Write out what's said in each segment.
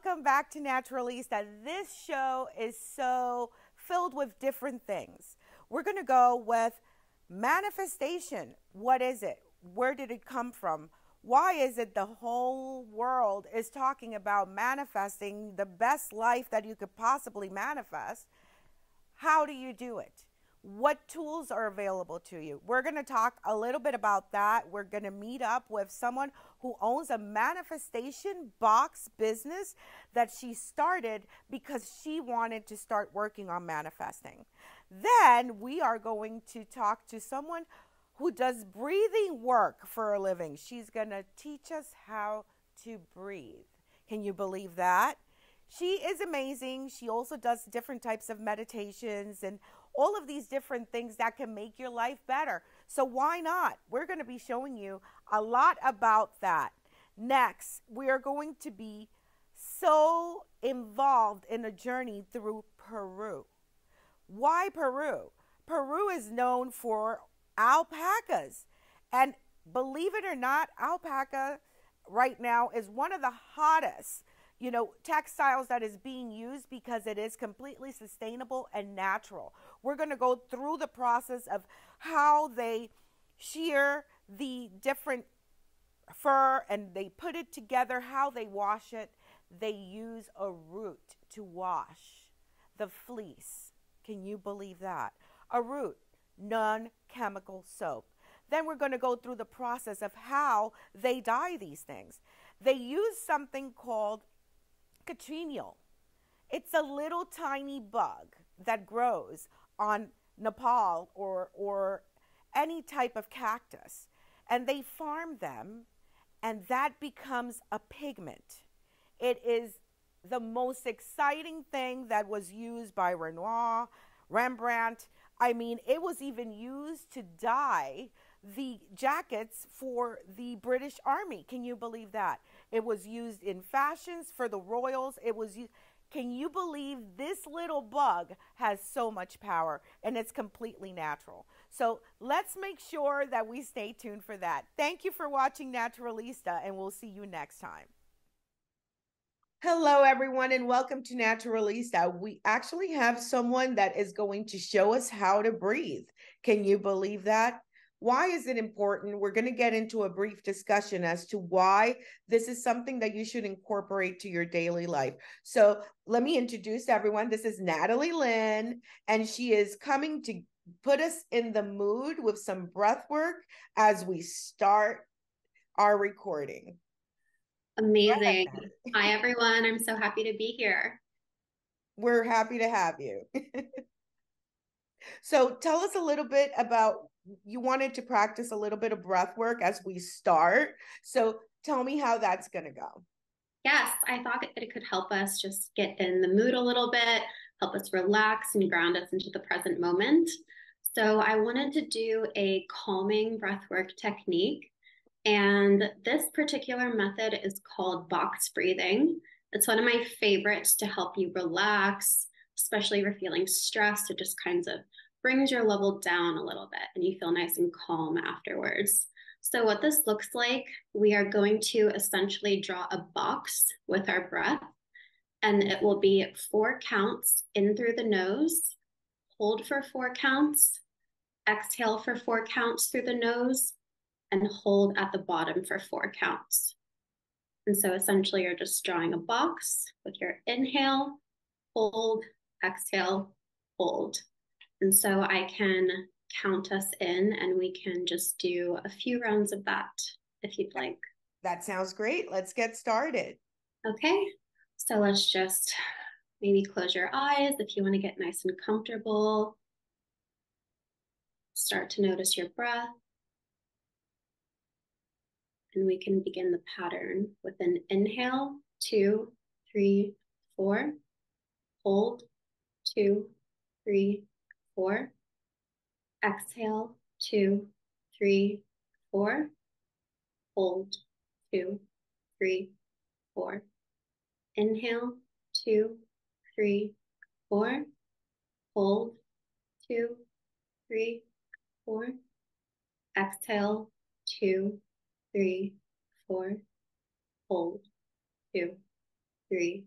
welcome back to Naturalista. This show is so filled with different things. We're going to go with manifestation. What is it? Where did it come from? Why is it the whole world is talking about manifesting the best life that you could possibly manifest? How do you do it? What tools are available to you? We're going to talk a little bit about that. We're going to meet up with someone who owns a manifestation box business that she started because she wanted to start working on manifesting. Then we are going to talk to someone who does breathing work for a living. She's going to teach us how to breathe. Can you believe that? She is amazing. She also does different types of meditations and all of these different things that can make your life better. So why not? We're going to be showing you a lot about that. Next, we are going to be so involved in a journey through Peru. Why Peru? Peru is known for alpacas. And believe it or not, alpaca right now is one of the hottest textiles that is being used because it is completely sustainable and natural. We're going to go through the process of how they shear the different fur and they put it together, how they wash it. They use a root to wash the fleece. Can you believe that? A root, non-chemical soap. Then we're going to go through the process of how they dye these things. They use something called cochineal. It's a little tiny bug that grows on Nepal or any type of cactus. And they farm them, and that becomes a pigment. It is the most exciting thing that was used by Renoir, Rembrandt. I mean, it was even used to dye the jackets for the British Army. Can you believe that? It was used in fashions for the royals. Can you believe this little bug has so much power and it's completely natural? So let's make sure that we stay tuned for that. Thank you for watching Naturalista, and we'll see you next time. Hello, everyone, and welcome to Naturalista. We actually have someone that is going to show us how to breathe. Can you believe that? Why is it important? We're going to get into a brief discussion as to why this is something that you should incorporate to your daily life. So let me introduce everyone. This is Natalie Lynn, and she is coming to put us in the mood with some breath work as we start our recording. Amazing. Hi, everyone. I'm so happy to be here. We're happy to have you. So tell us a little bit about, you wanted to practice a little bit of breath work as we start. So tell me how that's going to go. Yes, I thought that it could help us just get in the mood a little bit, help us relax and ground us into the present moment. So I wanted to do a calming breathwork technique. And this particular method is called box breathing. It's one of my favorites to help you relax, especially if you're feeling stressed. It just kind of brings your level down a little bit and you feel nice and calm afterwards. So what this looks like, we are going to essentially draw a box with our breath, and it will be 4 counts in through the nose, hold for 4 counts, exhale for 4 counts through the nose, and hold at the bottom for 4 counts. And so essentially you're just drawing a box with your inhale, hold, exhale, hold. And so I can count us in and we can just do a few rounds of that if you'd like. That sounds great. Let's get started. Okay, so let's just maybe close your eyes if you want to get nice and comfortable. Start to notice your breath. And we can begin the pattern with an inhale, 2, 3, 4. Hold, 2, 3, 4. Exhale, 2, 3, 4. Hold, 2, 3, 4. Inhale, 2, 3, 4. Hold, 2, 3, 4. Exhale, 2, 3, 4. Hold, 2, 3,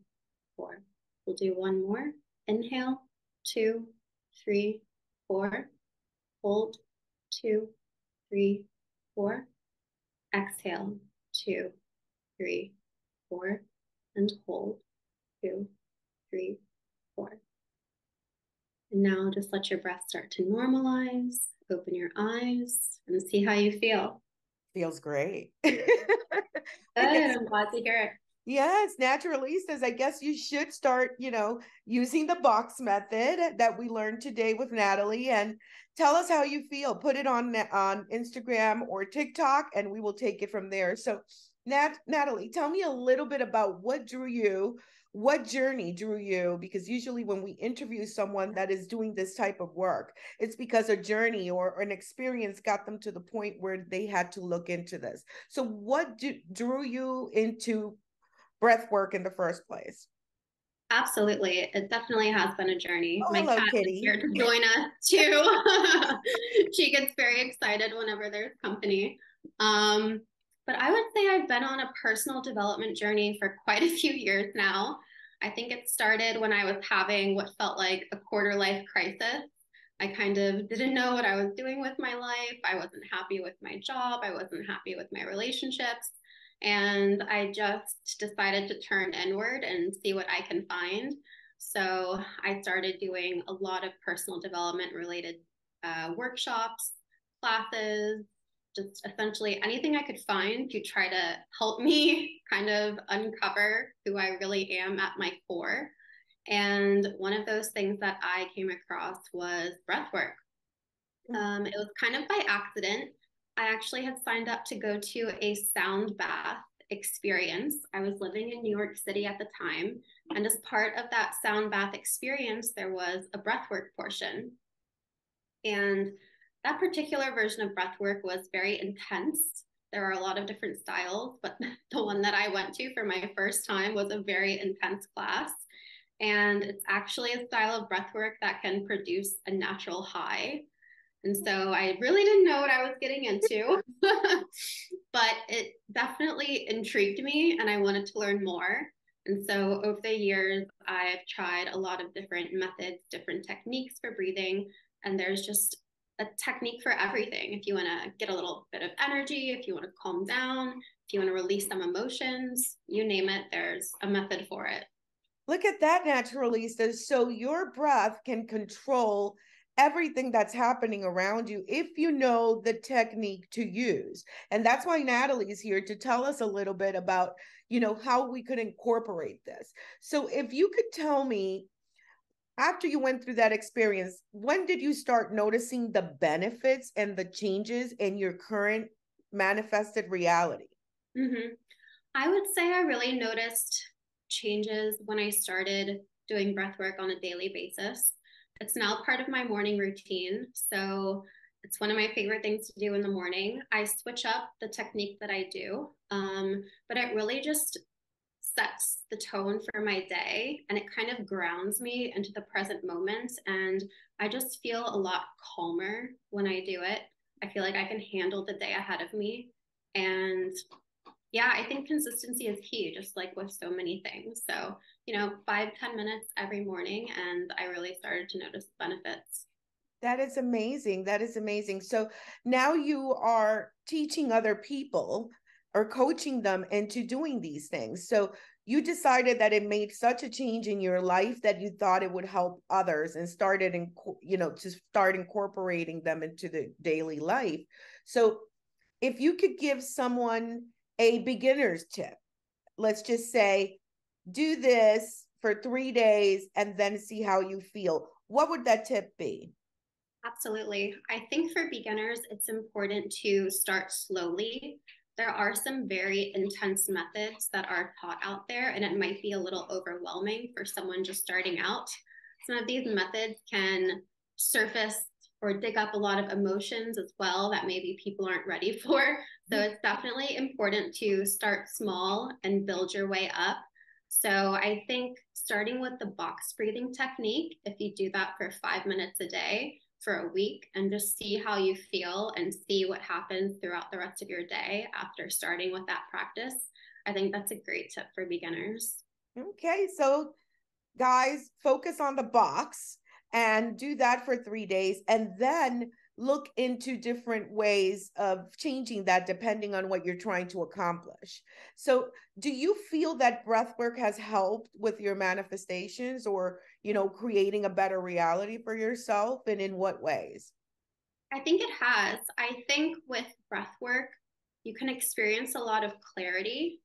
4. We'll do one more. Inhale, 2, 3, 4. Hold, 2, 3, 4. Exhale, 2, 3, 4. And hold, 2, 3, 4. And now just let your breath start to normalize. Open your eyes and see how you feel. Feels great. Good. I'm glad to hear it. Yes, naturalistas. I guess you should start, using the box method that we learned today with Natalie, and tell us how you feel. Put it on Instagram or TikTok, and we will take it from there. So, Natalie, tell me a little bit about what journey drew you, because usually when we interview someone that is doing this type of work, it's because a journey or an experience got them to the point where they had to look into this. So what drew you into breath work in the first place? Absolutely. It definitely has been a journey. Oh, My hello, cat is Kitty. here to join us too. She gets very excited whenever there's company. But I would say I've been on a personal development journey for quite a few years now. I think it started when I was having what felt like a quarter life crisis. I kind of didn't know what I was doing with my life. I wasn't happy with my job. I wasn't happy with my relationships. And I just decided to turn inward and see what I can find. So I started doing a lot of personal development related workshops, classes, just essentially anything I could find to try to help me kind of uncover who I really am at my core. And one of those things that I came across was breathwork. It was kind of by accident. I actually had signed up to go to a sound bath experience. I was living in New York City at the time. And as part of that sound bath experience, there was a breathwork portion. And that particular version of breathwork was very intense. There are a lot of different styles, but the one that I went to for my first time was a very intense class. And it's actually a style of breathwork that can produce a natural high. And so I really didn't know what I was getting into, but it definitely intrigued me and I wanted to learn more. And so over the years, I've tried a lot of different methods, different techniques for breathing. And there's just a technique for everything. If you want to get a little bit of energy, if you want to calm down, if you want to release some emotions, you name it, there's a method for it. Look at that, Naturalista. So your breath can control everything that's happening around you if you know the technique to use. And that's why Natalie's here to tell us a little bit about, how we could incorporate this. So if you could tell me, after you went through that experience, when did you start noticing the benefits and the changes in your current manifested reality? Mm-hmm. I would say I really noticed changes when I started doing breath work on a daily basis. It's now part of my morning routine. So it's one of my favorite things to do in the morning. I switch up the technique that I do, but it really just sets the tone for my day and it kind of grounds me into the present moment. And I just feel a lot calmer when I do it. I feel like I can handle the day ahead of me. And yeah, I think consistency is key, just like with so many things. So, 5-10 minutes every morning, and I really started to notice the benefits. That is amazing. That is amazing. So now you are teaching other people or coaching them into doing these things. So you decided that it made such a change in your life that you thought it would help others and to start incorporating them into the daily life. So if you could give someone a beginner's tip, let's just say, do this for 3 days and then see how you feel, what would that tip be? Absolutely. I think for beginners, it's important to start slowly. There are some very intense methods that are taught out there, and it might be a little overwhelming for someone just starting out. Some of these methods can surface or dig up a lot of emotions as well that maybe people aren't ready for. So it's definitely important to start small and build your way up. So I think starting with the box breathing technique, if you do that for 5 minutes a day for a week and just see how you feel and see what happens throughout the rest of your day after starting with that practice, I think that's a great tip for beginners. Okay, so guys, focus on the box and do that for 3 days, and then look into different ways of changing that depending on what you're trying to accomplish. So, do you feel that breath work has helped with your manifestations, or, creating a better reality for yourself, and in what ways? I think it has. I think with breath work, you can experience a lot of clarity,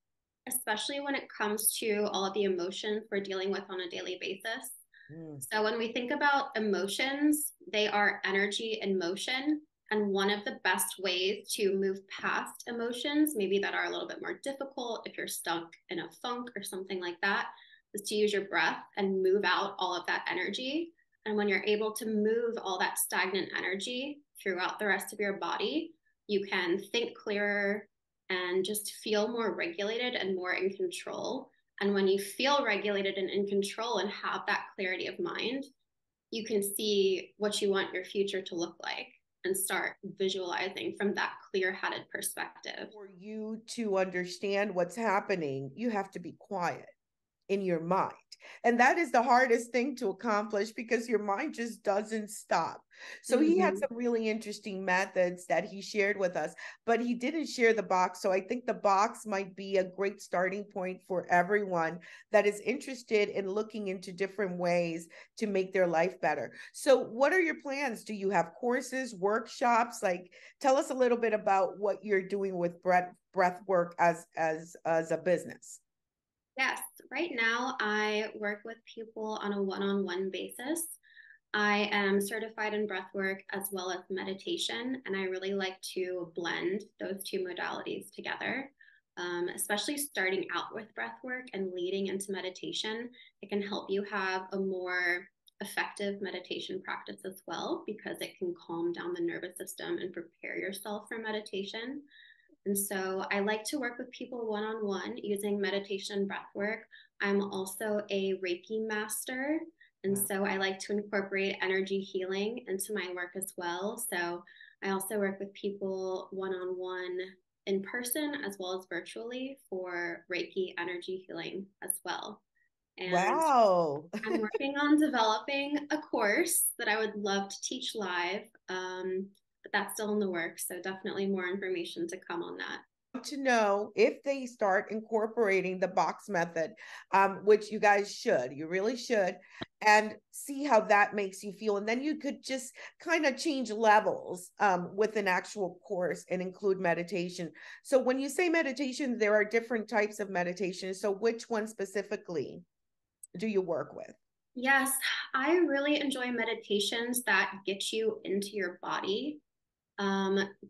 especially when it comes to all of the emotions we're dealing with on a daily basis. Mm. So, when we think about emotions, they are energy in motion. And one of the best ways to move past emotions, maybe that are a little bit more difficult, if you're stuck in a funk or something like that, is to use your breath and move out all of that energy. And when you're able to move all that stagnant energy throughout the rest of your body, you can think clearer and just feel more regulated and more in control. And when you feel regulated and in control and have that clarity of mind, you can see what you want your future to look like and start visualizing from that clear headed perspective. For you to understand what's happening, you have to be quiet in your mind. And that is the hardest thing to accomplish, because your mind just doesn't stop. So he had Mm-hmm. some really interesting methods that he shared with us, but he didn't share the box. So I think the box might be a great starting point for everyone that is interested in looking into different ways to make their life better. So what are your plans? Do you have courses, workshops? Like, tell us a little bit about what you're doing with breath work as a business. Yes, right now I work with people on a one on one basis. I am certified in breathwork as well as meditation, and I really like to blend those two modalities together. Especially starting out with breathwork and leading into meditation, it can help you have a more effective meditation practice as well, because it can calm down the nervous system and prepare yourself for meditation. And so I like to work with people one on one using meditation and breath work. I'm also a Reiki master. And Wow. so I like to incorporate energy healing into my work as well. So I also work with people one on one in person as well as virtually for Reiki energy healing as well. And Wow. I'm working on developing a course that I would love to teach live, but that's still in the works. So definitely more information to come on that. To know if they start incorporating the box method, which you guys should, you really should, and see how that makes you feel. And then you could just kind of change levels with an actual course and include meditation. So when you say meditation, there are different types of meditation. So which one specifically do you work with? Yes, I really enjoy meditations that get you into your body.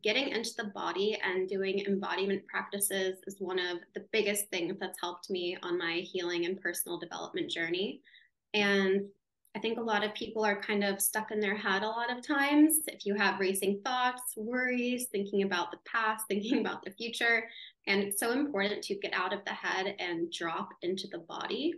Getting into the body and doing embodiment practices is one of the biggest things that's helped me on my healing and personal development journey. And I think a lot of people are kind of stuck in their head a lot of times. If you have racing thoughts, worries, thinking about the past, thinking about the future, and it's so important to get out of the head and drop into the body.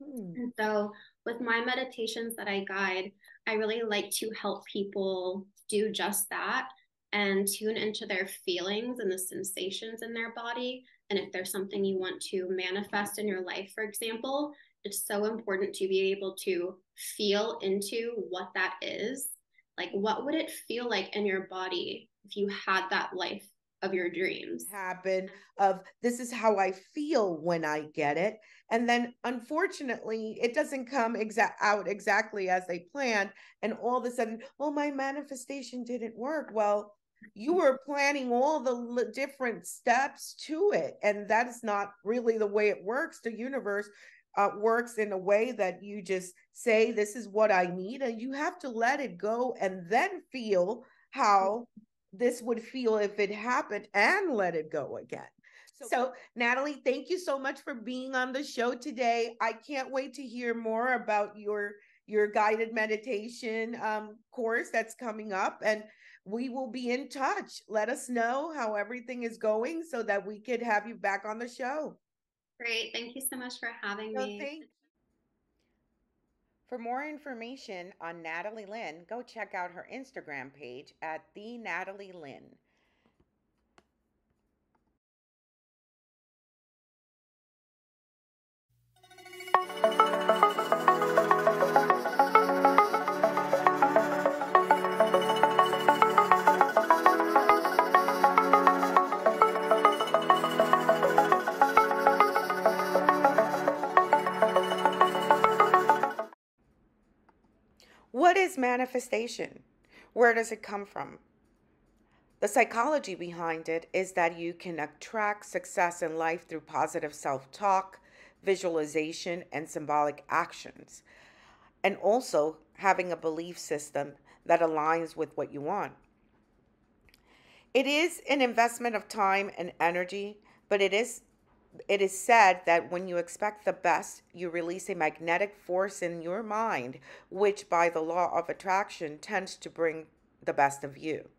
Hmm. And so, with my meditations that I guide, I really like to help people do just that and tune into their feelings and the sensations in their body. And if there's something you want to manifest in your life, for example, it's so important to be able to feel into what that is. Like, what would it feel like in your body if you had that life of your dreams? Happen of, this is how I feel when I get it. And then unfortunately, it doesn't come out exactly as they planned. And all of a sudden, well, my manifestation didn't work. Well, you were planning all the different steps to it. And that's not really the way it works. The universe works in a way that you just say, this is what I need. And you have to let it go and then feel how this would feel if it happened, and let it go again. So, Natalie, thank you so much for being on the show today. I can't wait to hear more about your guided meditation course that's coming up, and we will be in touch. Let us know how everything is going so that we could have you back on the show. Great. Thank you so much for having So, me. for more information on Natalie Lynn, go check out her Instagram page at the Natalie Lynn. is manifestation? Where does it come from? The psychology behind it is that you can attract success in life through positive self talk, visualization, and symbolic actions, and also having a belief system that aligns with what you want. It is an investment of time and energy, but it is said that when you expect the best, you release a magnetic force in your mind, which by the law of attraction tends to bring the best of you.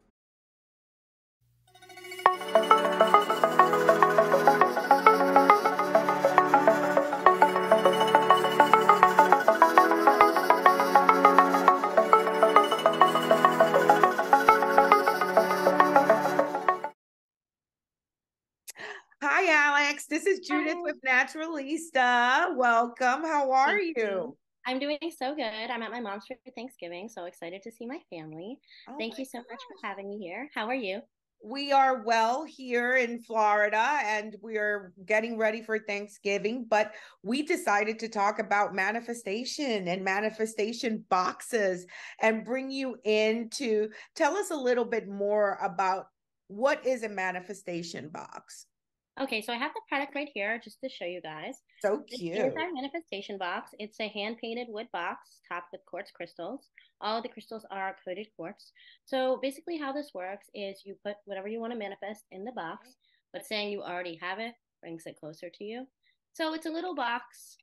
Hi, Alex. This is Judith Hi. with Naturalista. Welcome. How are Thank you. you? I'm doing so good. I'm at my mom's for Thanksgiving, so excited to see my family. Oh Thank my you so much for gosh. having me here. How are you? We are well here in Florida and we're getting ready for Thanksgiving, but we decided to talk about manifestation and manifestation boxes and bring you in to tell us a little bit more about what is a manifestation box. Okay, so I have the product right here just to show you guys. So This is cute. our manifestation box. It's a hand-painted wood box topped with quartz crystals. All of the crystals are coated quartz. So basically how this works is you put whatever you want to manifest in the box, but saying you already have it brings it closer to you. So it's a little box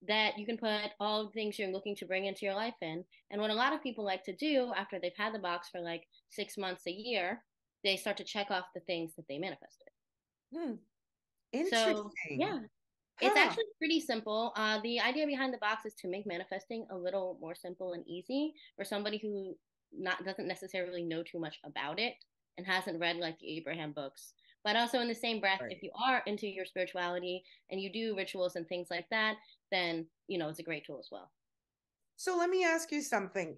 that you can put all the things you're looking to bring into your life in. And what a lot of people like to do after they've had the box for like 6 months, a year, they start to check off the things that they manifested. Hmm. So, Interesting. yeah, it's Huh. actually pretty simple. The idea behind the box is to make manifesting a little more simple and easy for somebody who not doesn't necessarily know too much about it and hasn't read like the Abraham books. But also in the same breath, if Right. you are into your spirituality and you do rituals and things like that, then it's a great tool as well. So let me ask you something.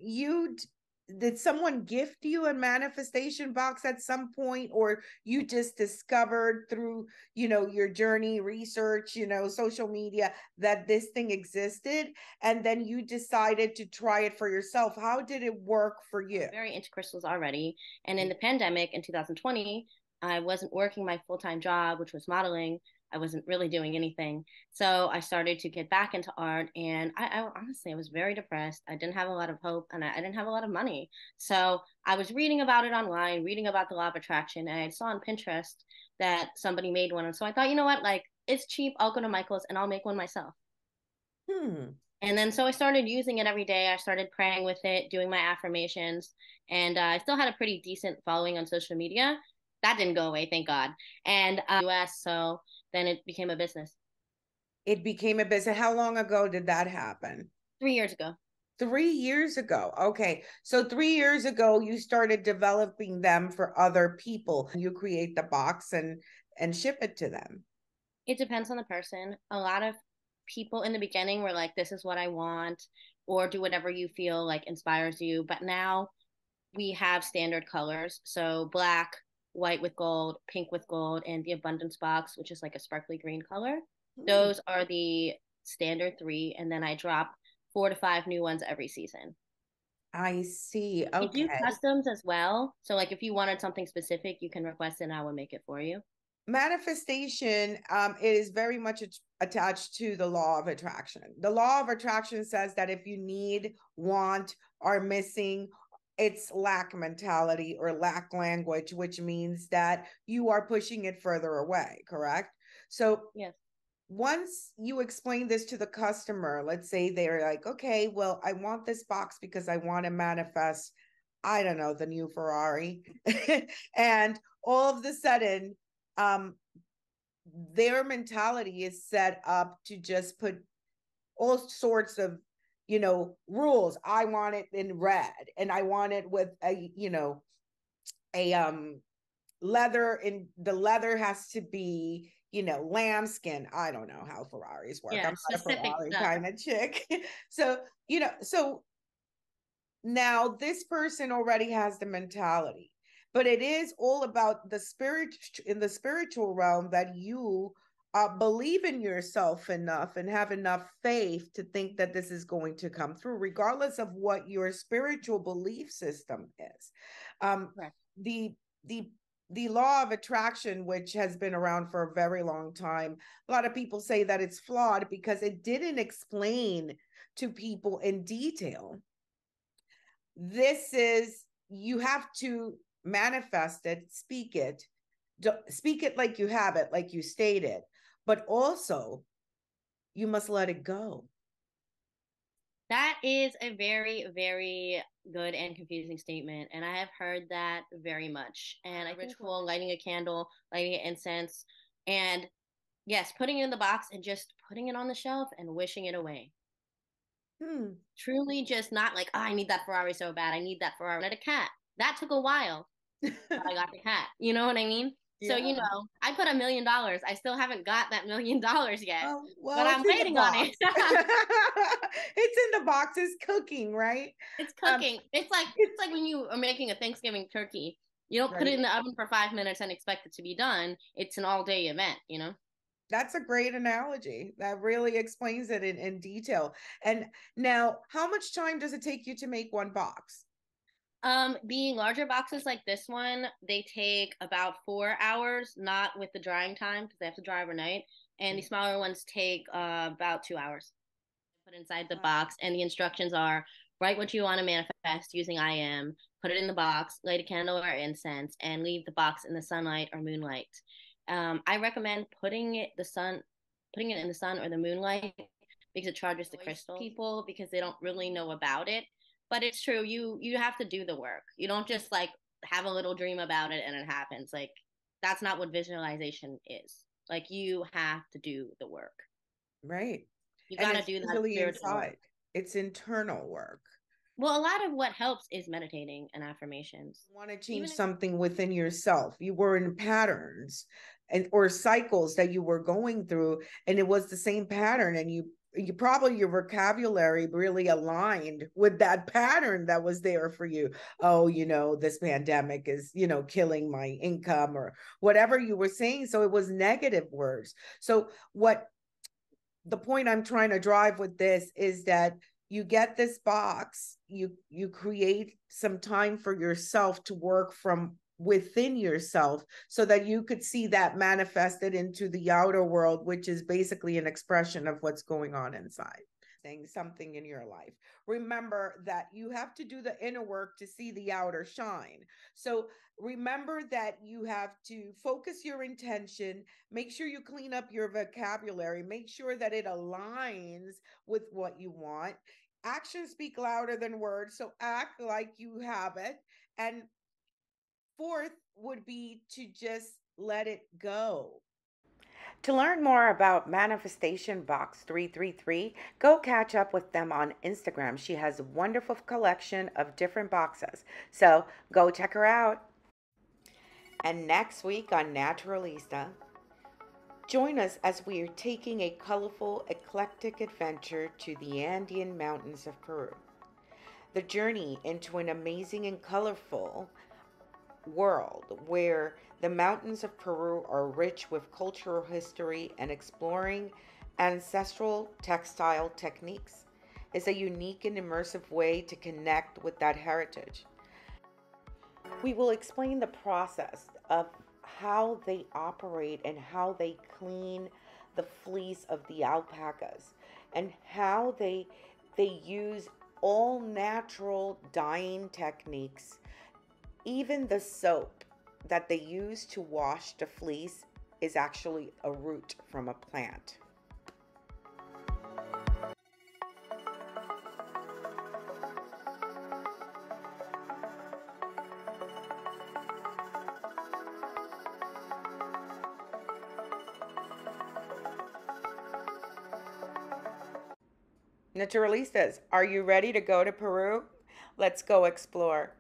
Did someone gift you a manifestation box at some point, or you just discovered through, your journey, research, social media that this thing existed, and then you decided to try it for yourself? How did it work for you? Very into crystals already. And in the pandemic in 2020, I wasn't working my full-time job, which was modeling. I wasn't really doing anything. So I started to get back into art. And I honestly, I was very depressed. I didn't have a lot of hope and I didn't have a lot of money. So I was reading about it online, reading about the law of attraction. And I saw on Pinterest that somebody made one. And so I thought, you know what? Like, it's cheap. I'll go to Michael's and I'll make one myself. Hmm. And then so I started using it every day. I started praying with it, doing my affirmations, and I still had a pretty decent following on social media. That didn't go away, thank God. And US, so then it became a business It became a business. How long ago did that happen? 3 years ago. 3 years ago. Okay. So 3 years ago, you started developing them for other people. You create the box and ship it to them. It depends on the person. A lot of people in the beginning were like, this is what I want, or do whatever you feel like inspires you. But now we have standard colors. So black, white with gold, pink with gold, and the abundance box, which is like a sparkly green color. Hmm. Those are the standard three. And then I drop 4 to 5 new ones every season. I see. I do Okay. customs as well. So like if you wanted something specific, you can request it and I will make it for you. Manifestation is very much attached to the law of attraction. The law of attraction says that if you need, want, are missing, it's lack mentality or lack language, which means that you are pushing it further away, correct? So Yes. once you explain this to the customer, let's say they're like, okay, well, I want this box because I want to manifest, I don't know, the new Ferrari. And all of the sudden, um, their mentality is set up to just put all sorts of, rules. I want it in red and I want it with a leather, and the leather has to be, lambskin. I don't know how Ferraris work. Yeah, I'm not a specific Ferrari stuff. kind of chick. So, so now this person already has the mentality, but it is all about the spirit in the spiritual realm that you believe in yourself enough and have enough faith to think that this is going to come through, regardless of what your spiritual belief system is. Correct. The the the law of attraction, which has been around for a very long time, a lot of people say that it's flawed because it didn't explain to people in detail. This is, you have to manifest it, speak it, speak it like you have it, like you stated, but also you must let it go. That is a very, very good and confusing statement. And I have heard that very much. And a ritual, lighting a candle, lighting an incense, and yes, putting it in the box and just putting it on the shelf and wishing it away. Truly just not like, oh, I need that Ferrari so bad. I need that Ferrari. I wanted a cat. That took a while. But I got the cat. You know what I mean? So, Yeah. I put $1 million. I still haven't got that $1 million yet. Oh, well, but I'm waiting on it. It's in the box. It's cooking, right? It's cooking. It's like when you are making a Thanksgiving turkey. You don't put it in the oven for 5 minutes and expect it to be done. It's an all-day event. That's a great analogy. That really explains it in detail. And now, how much time does it take you to make one box? Being larger boxes like this one, they take about 4 hours, not with the drying time because they have to dry overnight. And the smaller ones take about 2 hours. Put inside the box, and the instructions are write what you want to manifest using I am, put it in the box, light a candle or incense, and leave the box in the sunlight or moonlight. I recommend putting it in the sun or the moonlight because it charges the crystal people because they don't really know about it. But it's true. You have to do the work. You don't just like have a little dream about it and it happens. Like that's not what visualization is. Like you have to do the work. Right. You And got to it's do that usually spiritual inside. work. It's internal work. Well, a lot of what helps is meditating and affirmations. You want to change something within yourself. You were in patterns or cycles that you were going through, and it was the same pattern, and you probably, your vocabulary really aligned with that pattern that was there for you. Oh, this pandemic is, killing my income or whatever you were saying. So it was negative words. So the point I'm trying to drive with this is that you get this box, you create some time for yourself to work from within yourself so that you could see that manifested into the outer world, which is basically an expression of what's going on inside. Something in your life. Remember that you have to do the inner work to see the outer shine. So remember that you have to focus your intention, make sure you clean up your vocabulary, make sure that it aligns with what you want. Actions speak louder than words, so act like you have it. And fourth would be to just let it go. To learn more about Manifestation Box 333, go catch up with them on Instagram. She has a wonderful collection of different boxes. So go check her out. And next week on Naturalista, join us as we are taking a colorful, eclectic adventure to the Andean mountains of Peru. The journey into an amazing and colorful world where the mountains of Peru are rich with cultural history, and exploring ancestral textile techniques is a unique and immersive way to connect with that heritage. We will explain the process of how they operate and how they clean the fleece of the alpacas, and how they use all natural dyeing techniques. Even the soap that they use to wash the fleece is actually a root from a plant. Naturalistas, are you ready to go to Peru? Let's go explore.